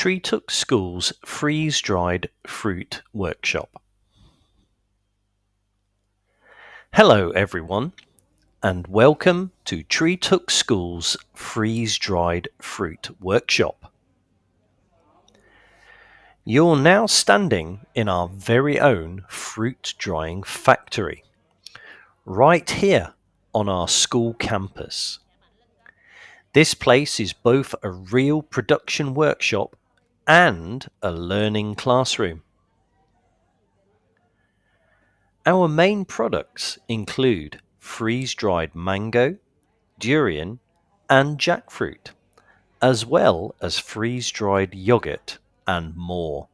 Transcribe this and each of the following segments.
Tree Tuck School's freeze-dried fruit workshop. Hello everyone and welcome to Tree Tuck School's freeze-dried fruit workshop. You're now standing in our very own fruit drying factory, right here on our school campus. This place is both a real production workshop and a learning classroom. Our main products include freeze-dried mango, durian and jackfruit, as well as freeze-dried yogurt and more.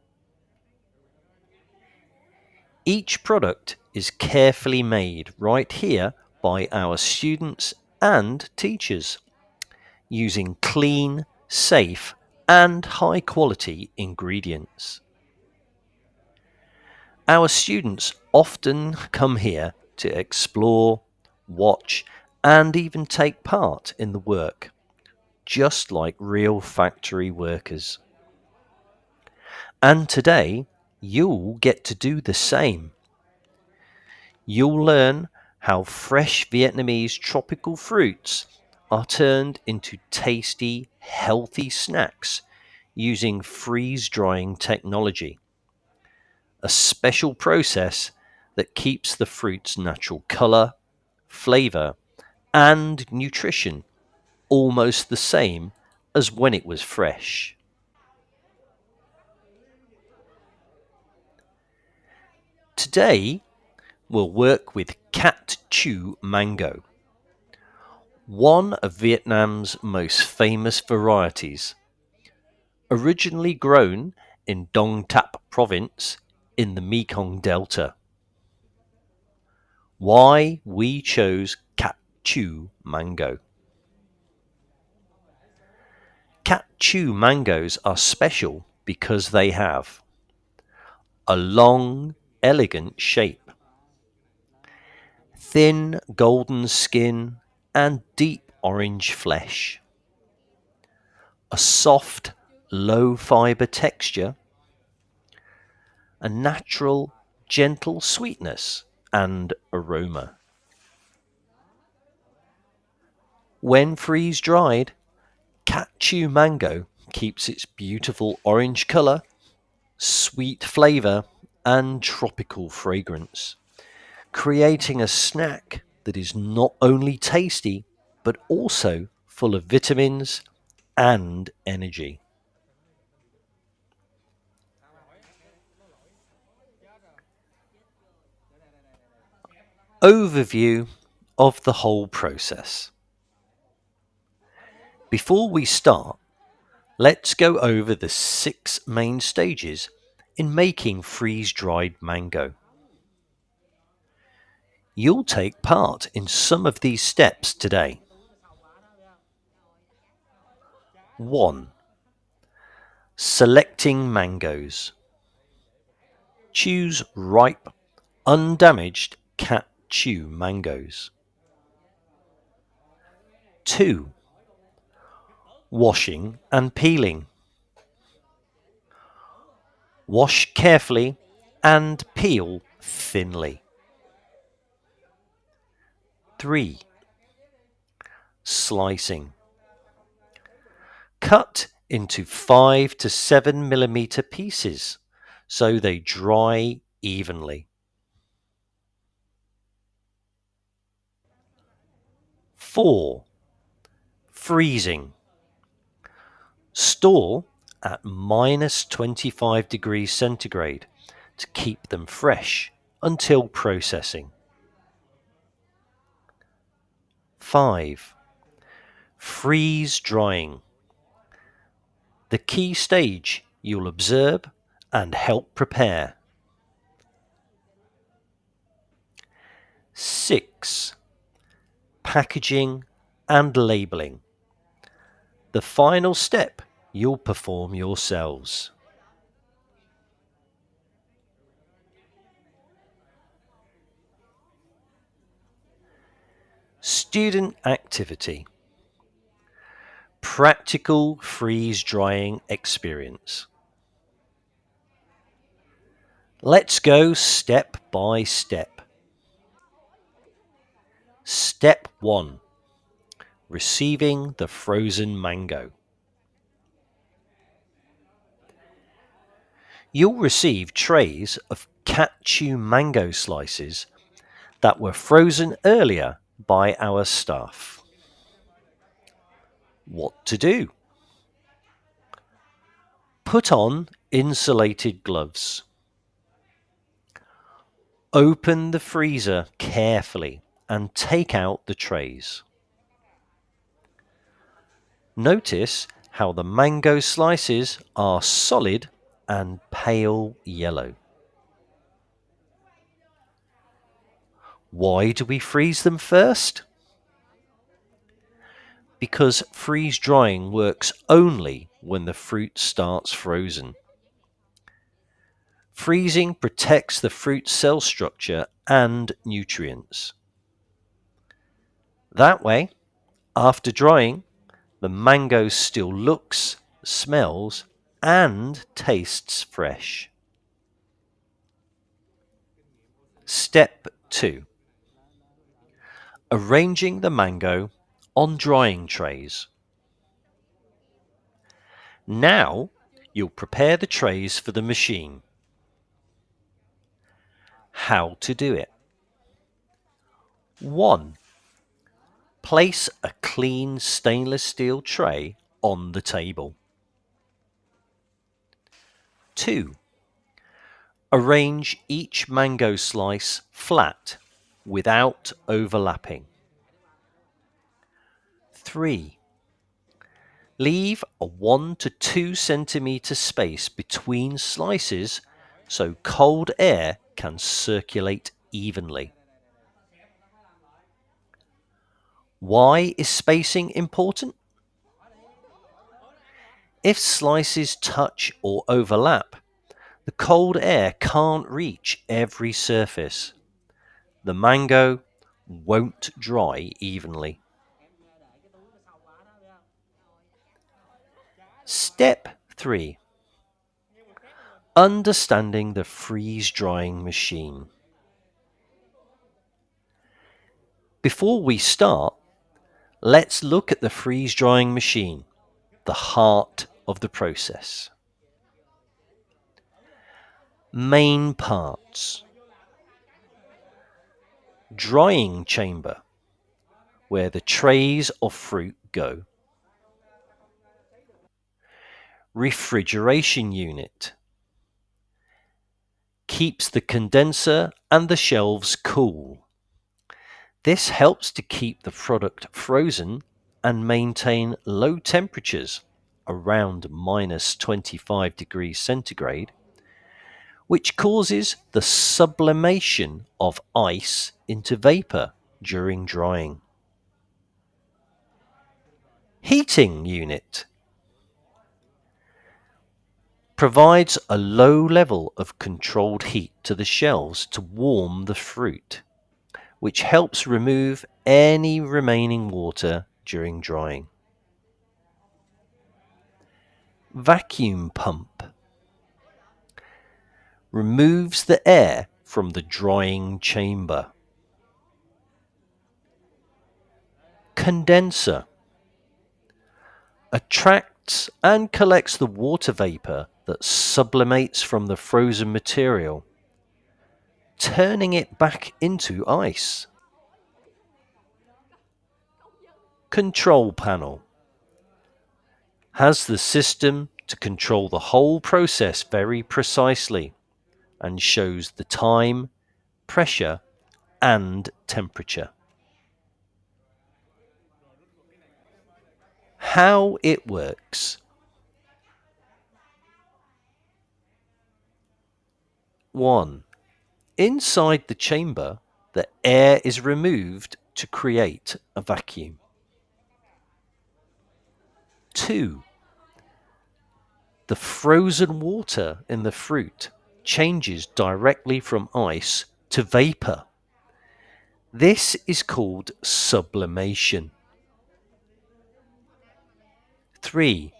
Each product is carefully made right here by our students and teachers, using clean, safe and high quality ingredients. Our students often come here to explore, watch and even take part in the work, just like real factory workers. And today, you'll get to do the same. You'll learn how fresh Vietnamese tropical fruits are turned into tasty, healthy snacks using freeze-drying technology, a special process that keeps the fruit's natural color, flavor, and nutrition almost the same as when it was fresh. Today, we'll work with Cat Chew Mango, one of Vietnam's most famous varieties, originally grown in Dong Thap province in the Mekong Delta. Why we chose Cat Chew Mango. Cat Chew mangoes are special because they have a long, elegant shape, thin golden skin and deep orange flesh, a soft, low fiber texture, a natural, gentle sweetness and aroma. When freeze-dried, Cat Chew mango keeps its beautiful orange color, sweet flavor and tropical fragrance, creating a snack that is not only tasty but also full of vitamins and energy. Overview of the whole process. Before we start, let's go over the 6 main stages in making freeze-dried mango. You'll take part in some of these steps today. 1. Selecting mangoes. Choose ripe, undamaged Cat Chew mangoes. 2. Washing and peeling. Wash carefully and peel thinly. 3. Slicing. Cut into 5 to 7 millimeter pieces so they dry evenly. 4. Freezing. Store at -25 degrees centigrade to keep them fresh until processing. 5. Freeze drying. The key stage you'll observe and help prepare. 6. Packaging and labeling. The final step you'll perform yourselves. Student activity. Practical freeze drying experience. Let's go step by step. Step 1. Receiving the frozen mango. You'll receive trays of Katsu mango slices that were frozen earlier by our staff. What to do? Put on insulated gloves. Open the freezer carefully and take out the trays. Notice how the mango slices are solid and pale yellow. Why do we freeze them first? Because freeze drying works only when the fruit starts frozen. Freezing protects the fruit's cell structure and nutrients. That way, after drying, the mango still looks, smells, and tastes fresh. Step 2. Arranging the mango on drying trays. Now, you'll prepare the trays for the machine. How to do it. 1. Place a clean stainless steel tray on the table. 2. Arrange each mango slice flat without overlapping. 3. Leave a 1 to 2 centimeter space between slices so cold air can circulate evenly. Why is spacing important? If slices touch or overlap, the cold air can't reach every surface. The mango won't dry evenly. Step 3. Understanding the freeze drying machine. Before we start, let's look at the freeze drying machine, the heart of the process. Main parts. Drying chamber, where the trays of fruit go. Refrigeration unit. Keeps the condenser and the shelves cool. This helps to keep the product frozen and maintain low temperatures around minus 25 degrees centigrade, which causes the sublimation of ice into vapor during drying. Heating unit provides a low level of controlled heat to the shelves to warm the fruit, which helps remove any remaining water during drying. Vacuum pump removes the air from the drying chamber. Condenser attracts and collects the water vapor that sublimates from the frozen material, turning it back into ice. Control panel has the system to control the whole process very precisely and shows the time, pressure, and temperature. How it works. 1. Inside the chamber, the air is removed to create a vacuum. 2. The frozen water in the fruit changes directly from ice to vapor. This is called sublimation. 3.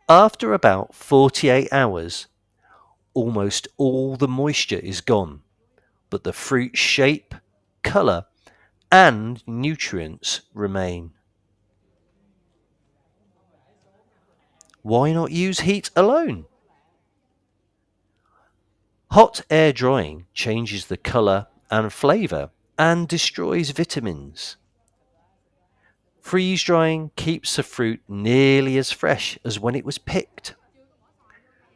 After about 48 hours, almost all the moisture is gone, but the fruit shape, colour, and nutrients remain. Why not use heat alone? Hot air drying changes the colour and flavour and destroys vitamins. Freeze drying keeps the fruit nearly as fresh as when it was picked.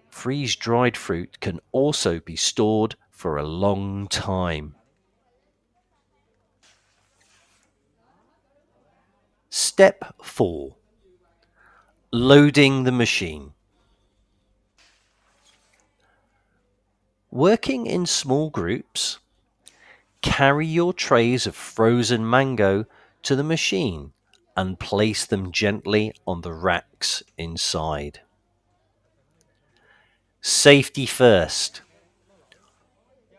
Freeze dried fruit can also be stored for a long time. Step 4. Loading the machine. Working in small groups, carry your trays of frozen mango to the machine and place them gently on the racks inside. Safety first.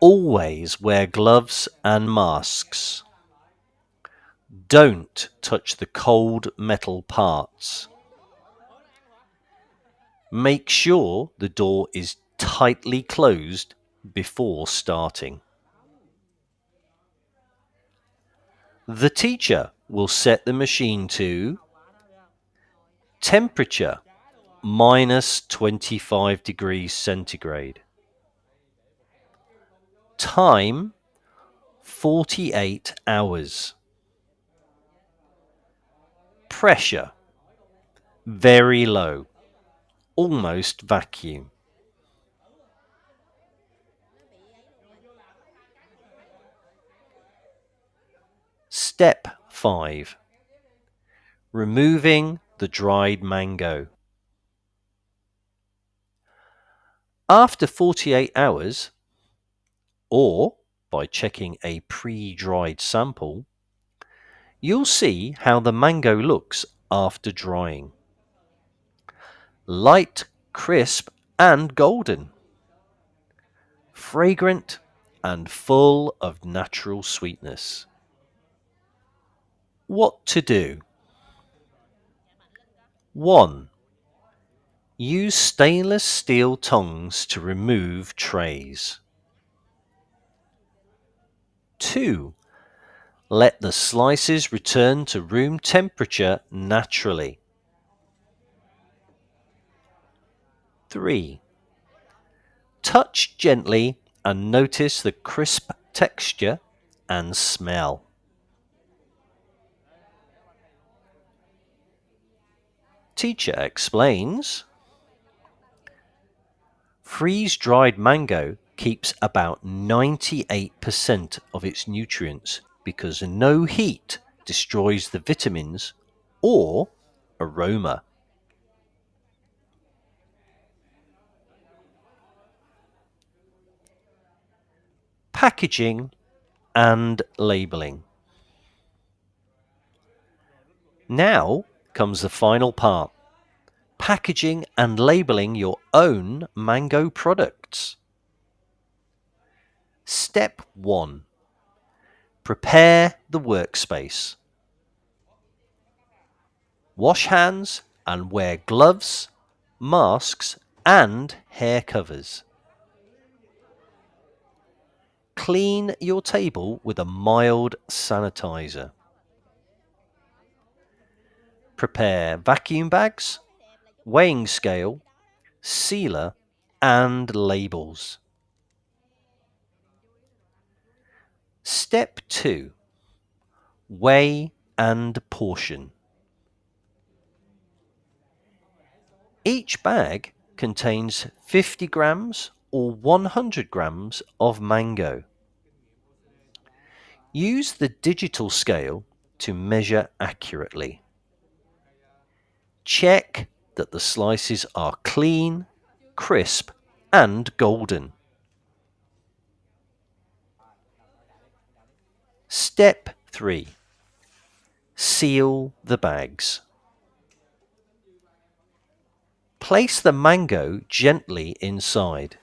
Always wear gloves and masks. Don't touch the cold metal parts. Make sure the door is tightly closed before starting. The teacher will set the machine to temperature minus 25 degrees centigrade. Time 48 hours. Pressure very low, almost vacuum. Step 5. Removing the dried mango. After 48 hours, or by checking a pre-dried sample, you'll see how the mango looks after drying. Light, crisp and golden. Fragrant and full of natural sweetness. What to do? 1. Use stainless steel tongs to remove trays. 2. Let the slices return to room temperature naturally. 3. Touch gently and notice the crisp texture and smell. Teacher explains. Freeze-dried mango keeps about 98% of its nutrients because no heat destroys the vitamins or aroma. Packaging and labeling. Now comes the final part. Packaging and labeling your own mango products. Step 1. Prepare the workspace. Wash hands and wear gloves, masks and hair covers. Clean your table with a mild sanitizer. Prepare vacuum bags, weighing scale, sealer and labels. Step 2. Weigh and portion. Each bag contains 50 grams or 100 grams of mango. Use the digital scale to measure accurately. Check that the slices are clean, crisp and golden. Step 3. Seal the bags. Place the mango gently inside.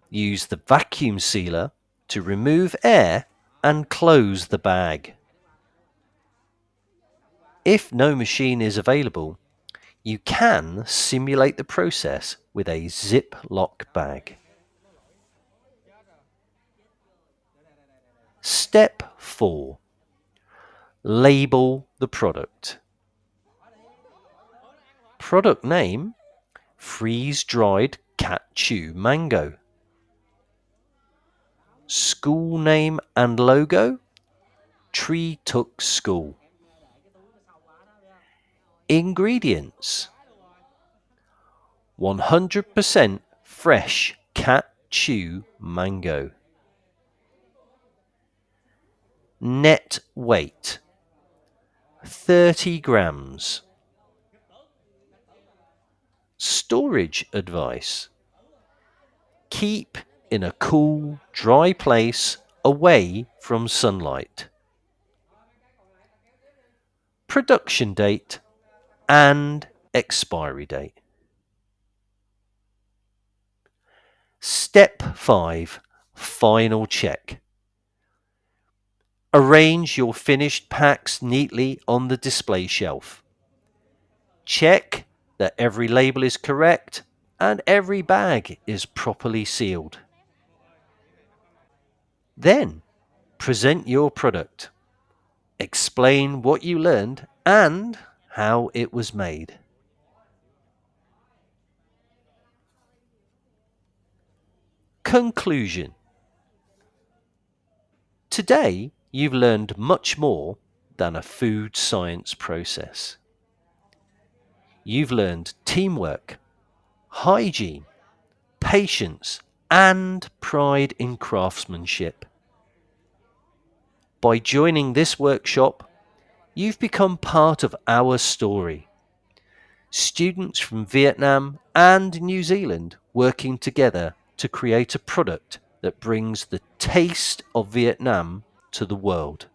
Use the vacuum sealer to remove air and close the bag. If no machine is available, you can simulate the process with a Ziploc bag. Step 4. Label the product. Product name: freeze-dried cat chew mango. School name and logo: Tree Tuck School. Ingredients: 100% fresh cat chew mango. Net weight: 30 grams. Storage advice: keep in a cool, dry place away from sunlight. Production date and expiry date. Step 5. Final check. Arrange your finished packs neatly on the display shelf. Check that every label is correct and every bag is properly sealed. Then, present your product. Explain what you learned and how it was made. Conclusion. Today, you've learned much more than a food science process. You've learned teamwork, hygiene, patience, and pride in craftsmanship. By joining this workshop, you've become part of our story. Students from Vietnam and New Zealand working together to create a product that brings the taste of Vietnam to the world.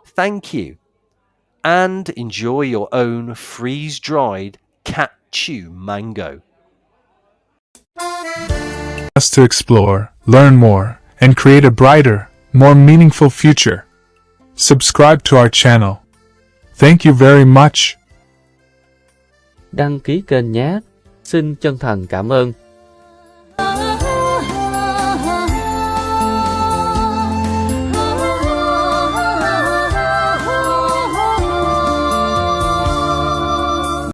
Thank you, and enjoy your own freeze-dried cat chew mango. Us to explore, learn more, and create a brighter, more meaningful future. Subscribe to our channel. Thank you very much. Đăng ký kênh nhé. Xin chân thành cảm ơn.